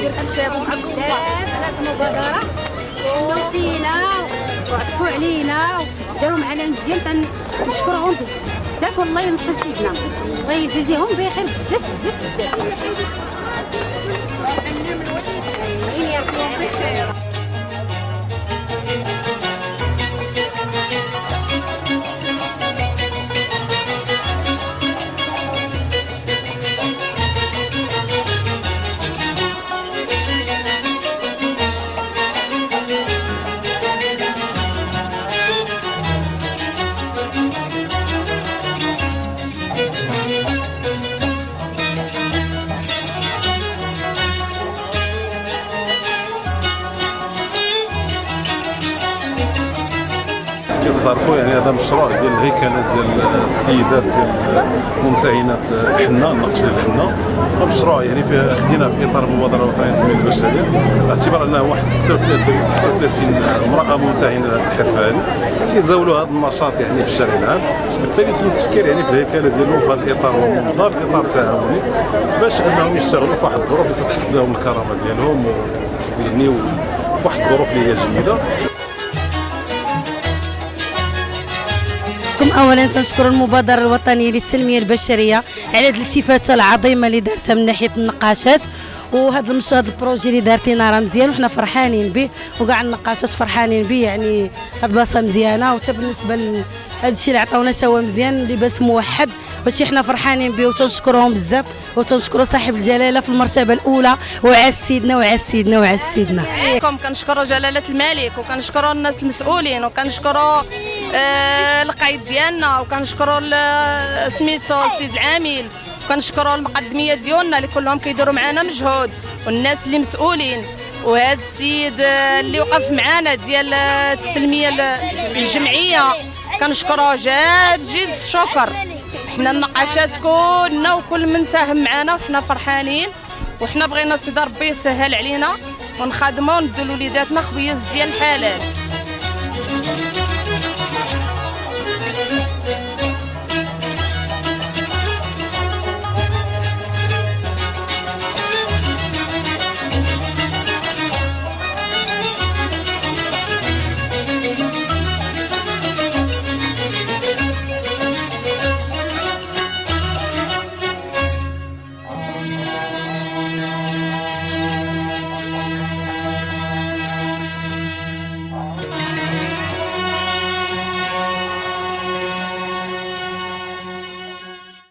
كندير كنشابهم بزاف على هاد المبادره، انه فينا وعطفوا علينا وداروا معنا مزيان. كنشكرهم بزاف والله ينصر سيدنا، الله يجازيهم بخير بزاف بزاف بزاف. كيتصرفوا يعني هذا مشروع ديال الهيكله ديال السيدات ديال ممتهنات الحنه، النقش ديال الحنه. مشروع يعني فيه خدينا في اطار المبادره الوطنيه للتنميه البشريه، باعتبار انه واحد 36 امراه ممتهنه لهذه الحرفه هذه تيزاولوا هذا النشاط يعني في الشارع العام. بالتالي تم التفكير يعني في الهيكله ديالهم في هذا الاطار المنظم، في اطار تعاوني، باش انهم يشتغلوا في واحد الظروف اللي تتحقق لهم الكرامه ديالهم، ويعني واحد الظروف اللي هي جيده. اولا تنشكر المبادره الوطنيه للتنميه البشريه على هذه الالتفاته العظيمه اللي دارتها من ناحيه النقاشات، وهذا المشروع هذا البروجي اللي دارتينا راه مزيان وحنا فرحانين به، وكاع النقاشات فرحانين به. يعني هاد البلاصه مزيانه، وحتى بالنسبه لهذا الشيء اللي عطاونا حتى هو مزيان، لباس موحد، وهادشي حنا فرحانين به وتنشكرهم بزاف، وتنشكروا صاحب الجلاله في المرتبه الاولى، وعز سيدنا وعز سيدنا وعز سيدنا. كنشكروا جلاله الملك، وكنشكروا الناس المسؤولين، وكنشكروا القائد ديالنا، وكنشكروا سميتو السيد العامل، وكنشكروا المقدميه ديالنا اللي كلهم كيديروا معنا مجهود، والناس اللي مسؤولين، وهذا السيد اللي وقف معنا ديال التنميه الجمعيه كنشكروه جد الشكر. حنا النقاشات كلنا وكل من ساهم معنا وحنا فرحانين، وحنا بغينا سيدي ربي يسهل علينا ونخدموا وندوا لوليداتنا خويز ديال الحلال.